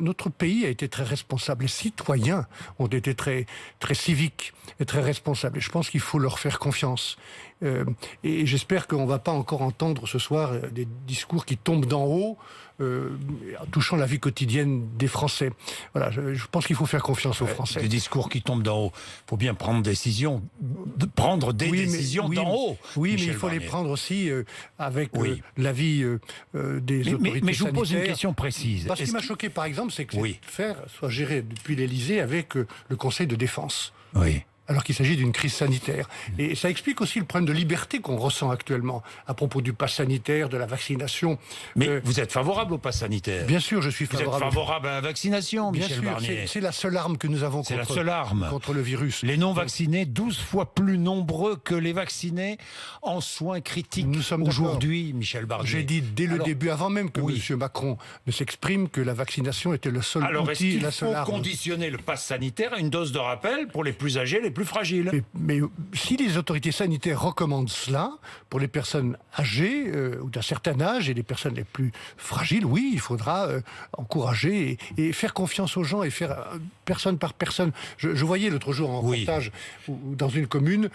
notre pays a été très responsable. Les citoyens ont été très, très civiques et très responsables. Et je pense qu'il faut leur faire confiance. Et j'espère qu'on ne va pas encore entendre ce soir des discours qui tombent d'en haut, touchant la vie quotidienne des Français. Voilà, je pense qu'il faut faire confiance aux Français. Des discours qui tombent d'en haut. Il faut bien prendre des décisions d'en haut. Oui, mais il faut les prendre aussi avec l'avis des autorités mais je vous pose une sanitaires. question précise. Parce qui m'a choqué, par exemple, c'est que cette affaire soit gérée depuis l'Élysée avec le Conseil de défense. Oui. Alors qu'il s'agit d'une crise sanitaire. Et ça explique aussi le problème de liberté qu'on ressent actuellement à propos du pass sanitaire, de la vaccination. Mais vous êtes favorable au pass sanitaire? Bien sûr, je suis favorable. Vous êtes favorable à la vaccination, Bien Michel sûr, Barnier? c'est la seule arme que nous avons contre le virus. Les non-vaccinés, 12 fois plus nombreux que les vaccinés en soins critiques. Nous sommes aujourd'hui, Michel Barnier. J'ai dit dès le début, avant même que M. Macron ne s'exprime, que la vaccination était le seul outil, la seule arme. Alors, est-ce qu'il faut conditionner le pass sanitaire à une dose de rappel pour les plus âgés, les plus fragiles? Mais si les autorités sanitaires recommandent cela, pour les personnes âgées ou d'un certain âge et les personnes les plus fragiles, oui, il faudra encourager et faire confiance aux gens et faire personne par personne. Je voyais l'autre jour en reportage où dans une commune,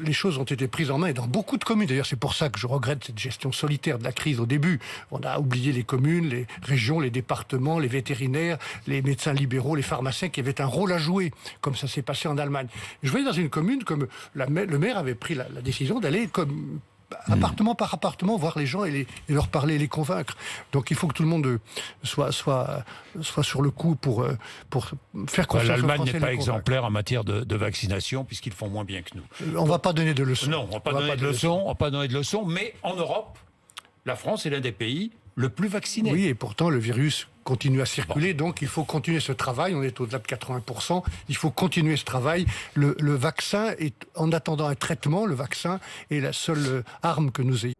les choses ont été prises en main, et dans beaucoup de communes. D'ailleurs, c'est pour ça que je regrette cette gestion solitaire de la crise au début. On a oublié les communes, les régions, les départements, les vétérinaires, les médecins libéraux, les pharmaciens qui avaient un rôle à jouer, comme ça s'est passé en Allemagne. Je voyais dans une commune comme le maire avait pris la décision d'aller comme appartement par appartement voir les gens et leur parler, les convaincre. Donc il faut que tout le monde soit sur le coup pour faire confiance aux Français. L'Allemagne n'est pas exemplaire en matière de vaccination puisqu'ils font moins bien que nous. On ne va pas donner de leçons. Non, on ne va pas donner de leçons, mais en Europe, la France est l'un des pays le plus vacciné. Oui, et pourtant le virus continue à circuler, donc il faut continuer ce travail. On est au-delà de 80%. Il faut continuer ce travail. Le vaccin est, en attendant un traitement, le vaccin est la seule arme que nous ayons.